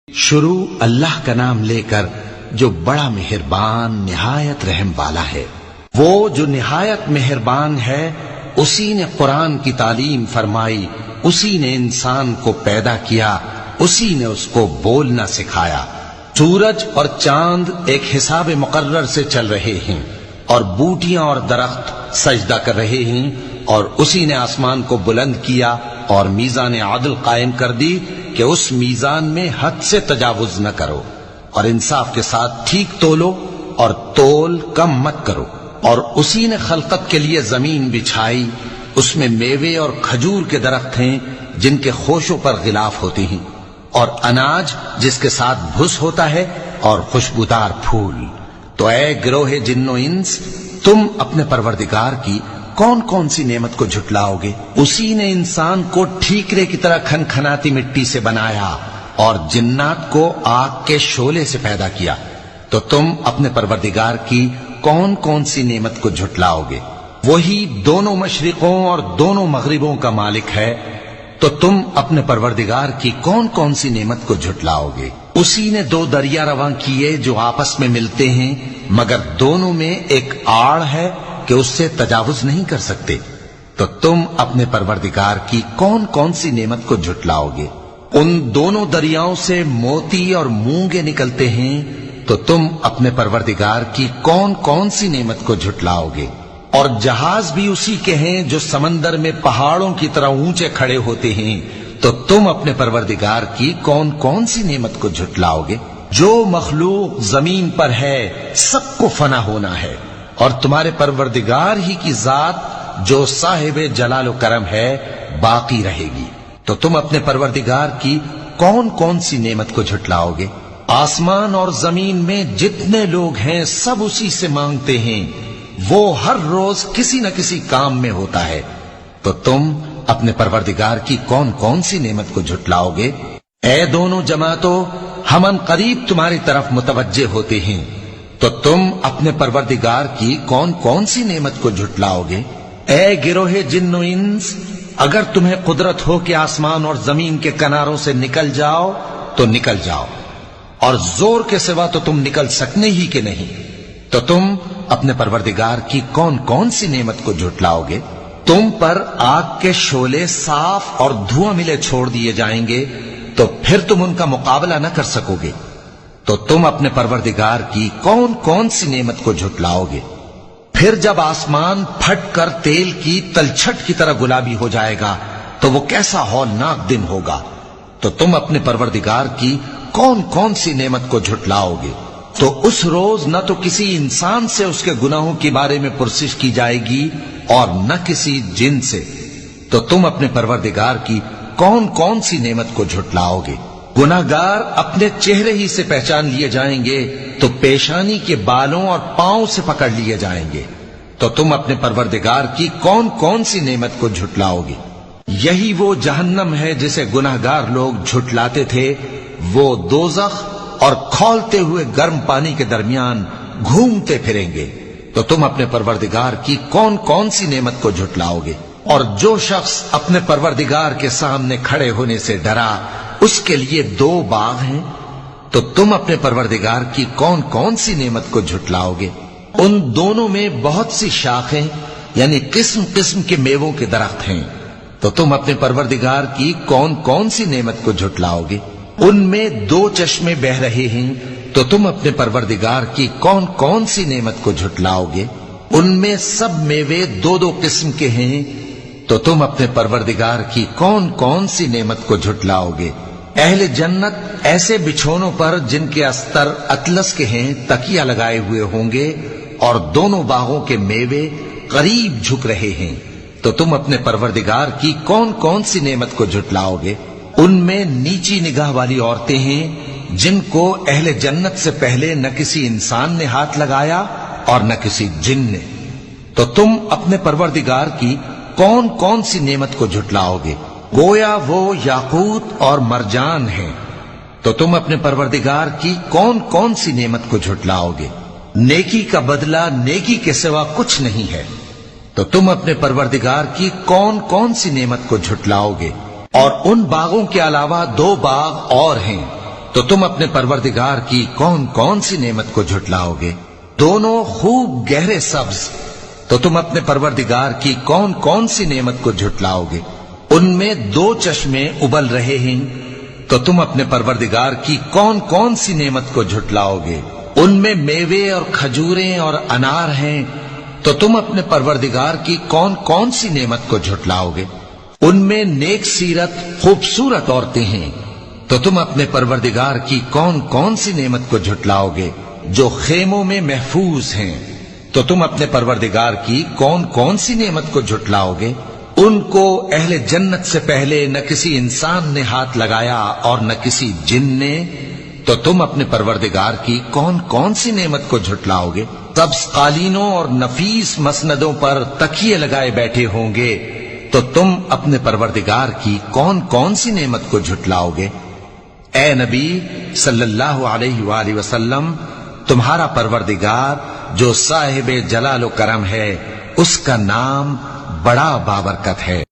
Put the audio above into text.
شروع اللہ کا نام لے کر جو بڑا مہربان نہایت رحم والا ہے۔ وہ جو نہایت مہربان ہے اسی نے قرآن کی تعلیم فرمائی، اسی نے انسان کو پیدا کیا، اسی نے اس کو بولنا سکھایا۔ سورج اور چاند ایک حساب مقرر سے چل رہے ہیں اور بوٹیاں اور درخت سجدہ کر رہے ہیں، اور اسی نے آسمان کو بلند کیا اور میزان عدل قائم کر دی کہ اس میزان میں حد سے تجاوز نہ کرو، اور انصاف کے ساتھ ٹھیک تولو اور تول کم مت کرو۔ اور اسی نے خلقت کے لیے زمین بچھائی، اس میں میوے اور کھجور کے درخت ہیں جن کے خوشوں پر غلاف ہوتے ہیں، اور اناج جس کے ساتھ بھس ہوتا ہے، اور خوشبودار پھول۔ تو اے گروہ جن و انس، تم اپنے پروردگار کی کون کون سی نعمت کو جھٹلاؤ گے؟ اسی نے انسان کو ٹھیکرے کی طرح کھنکھناتی مٹی سے بنایا اور جنات کو آگ کے شعلے سے پیدا کیا۔ تو تم اپنے پروردگار کی کون کون سی نعمت کو جھٹلاؤ گے؟ وہی دونوں مشرقوں اور دونوں مغربوں کا مالک ہے، تو تم اپنے پروردگار کی کون کون سی نعمت کو جھٹلاؤ گے؟ اسی نے دو دریا رواں کیے جو آپس میں ملتے ہیں، مگر دونوں میں ایک آڑ ہے کہ اس سے تجاوز نہیں کر سکتے۔ تو تم اپنے پروردگار کی کون کون سی نعمت کو جھٹلاؤ گے؟ ان دونوں دریاؤں سے موتی اور مونگے نکلتے ہیں، تو تم اپنے پروردگار کی کون کون سی نعمت کو جھٹلاؤ گے؟ اور جہاز بھی اسی کے ہیں جو سمندر میں پہاڑوں کی طرح اونچے کھڑے ہوتے ہیں، تو تم اپنے پروردگار کی کون کون سی نعمت کو جھٹلاؤ گے؟ جو مخلوق زمین پر ہے سب کو فنا ہونا ہے، اور تمہارے پروردگار ہی کی ذات جو صاحب جلال و کرم ہے باقی رہے گی۔ تو تم اپنے پروردگار کی کون کون سی نعمت کو جھٹلاؤ گے؟ آسمان اور زمین میں جتنے لوگ ہیں سب اسی سے مانگتے ہیں، وہ ہر روز کسی نہ کسی کام میں ہوتا ہے۔ تو تم اپنے پروردگار کی کون کون سی نعمت کو جھٹلاؤ گے؟ اے دونوں جماعتوں، ہم ان قریب تمہاری طرف متوجہ ہوتے ہیں، تو تم اپنے پروردگار کی کون کون سی نعمت کو جھٹلاؤ گے؟ اے گروہ جن و انس، اگر تمہیں قدرت ہو کہ آسمان اور زمین کے کناروں سے نکل جاؤ تو نکل جاؤ، اور زور کے سوا تو تم نکل سکنے ہی کہ نہیں، تو تم اپنے پروردگار کی کون کون سی نعمت کو جھٹلاؤ گے؟ تم پر آگ کے شعلے صاف اور دھواں ملے چھوڑ دیے جائیں گے، تو پھر تم ان کا مقابلہ نہ کر سکو گے۔ تو تم اپنے پروردگار کی کون کون سی نعمت کو جھٹلاؤ گے؟ پھر جب آسمان پھٹ کر تیل کی تلچھٹ کی طرح گلابی ہو جائے گا تو وہ کیسا ہولناک دن ہوگا۔ تو تم اپنے پروردگار کی کون کون سی نعمت کو جھٹلاؤ گے؟ تو اس روز نہ تو کسی انسان سے اس کے گناہوں کے بارے میں پرسش کی جائے گی اور نہ کسی جن سے۔ تو تم اپنے پروردگار کی کون کون سی نعمت کو جھٹلاؤ گے؟ گناہگار اپنے چہرے ہی سے پہچان لیے جائیں گے تو پیشانی کے بالوں اور پاؤں سے پکڑ لیے جائیں گے۔ تو تم اپنے پروردگار کی کون کون سی نعمت کو جھٹلاؤ گے؟ یہی وہ جہنم ہے جسے گناہگار لوگ جھٹلاتے تھے، وہ دوزخ اور کھولتے ہوئے گرم پانی کے درمیان گھومتے پھریں گے۔ تو تم اپنے پروردگار کی کون کون سی نعمت کو جھٹلاؤ گے؟ اور جو شخص اپنے پروردگار کے سامنے کھڑے ہونے سے ڈرا، اس کے لیے دو باغ ہیں، تو تم اپنے پروردگار کی کون کون سی نعمت کو جھٹلاؤ گے؟ ان دونوں میں بہت سی شاخیں یعنی قسم قسم کے میووں کے درخت ہیں، تو تم اپنے پروردگار کی کون کون سی نعمت کو جھٹلاؤ گے؟ ان میں دو چشمے بہ رہے ہیں، تو تم اپنے پروردگار کی کون کون سی نعمت کو جھٹلاؤ گے؟ ان میں سب میوے دو دو قسم کے ہیں، تو تم اپنے پروردگار کی کون کون سی نعمت کو جھٹلاؤ گے؟ اہل جنت ایسے بچھونوں پر جن کے استر اطلس کے ہیں تکیہ لگائے ہوئے ہوں گے، اور دونوں باغوں کے میوے قریب جھک رہے ہیں، تو تم اپنے پروردگار کی کون کون سی نعمت کو جھٹلاؤ گے؟ ان میں نیچی نگاہ والی عورتیں ہیں جن کو اہل جنت سے پہلے نہ کسی انسان نے ہاتھ لگایا اور نہ کسی جن نے۔ تو تم اپنے پروردگار کی کون کون سی نعمت کو جھٹلاؤ گے؟ گویا وہ یاقوت اور مرجان ہیں، تو تم اپنے پروردگار کی کون کون سی نعمت کو جھٹلاؤ گے؟ نیکی کا بدلہ نیکی کے سوا کچھ نہیں ہے، تو تم اپنے پروردگار کی کون کون سی نعمت کو جھٹلاؤ گے؟ اور ان باغوں کے علاوہ دو باغ اور ہیں، تو تم اپنے پروردگار کی کون کون سی نعمت کو جھٹلاؤ گے؟ دونوں خوب گہرے سبز، تو تم اپنے پروردگار کی کون کون سی نعمت کو جھٹلاؤ گے؟ ان میں 2 چشمے ابل رہے ہیں، تو تم اپنے پروردگار کی کون کون سی نعمت کو جھٹلاؤ گے؟ ان میں میوے اور کھجوریں اور انار ہیں، تو تم اپنے پروردگار کی کون کون سی نعمت کو جھٹلاؤ گے؟ ان میں نیک سیرت خوبصورت عورتیں ہیں، تو تم اپنے پروردگار کی کون کون سی نعمت کو جھٹلاؤ گے؟ جو خیموں میں محفوظ ہیں، تو تم اپنے پروردگار کی کون کون سی نعمت کو جھٹلاؤ گے؟ ان کو اہل جنت سے پہلے نہ کسی انسان نے ہاتھ لگایا اور نہ کسی جن نے، تو تم اپنے پروردگار کی کون کون سی نعمت کو جھٹلاؤ گے؟ سبز قالینوں اور نفیس مسندوں پر تکیے لگائے بیٹھے ہوں گے، تو تم اپنے پروردگار کی کون کون سی نعمت کو جھٹلاؤ گے؟ اے نبی صلی اللہ علیہ وآلہ وسلم، تمہارا پروردگار جو صاحب جلال و کرم ہے، اس کا نام بڑا بابرکت ہے۔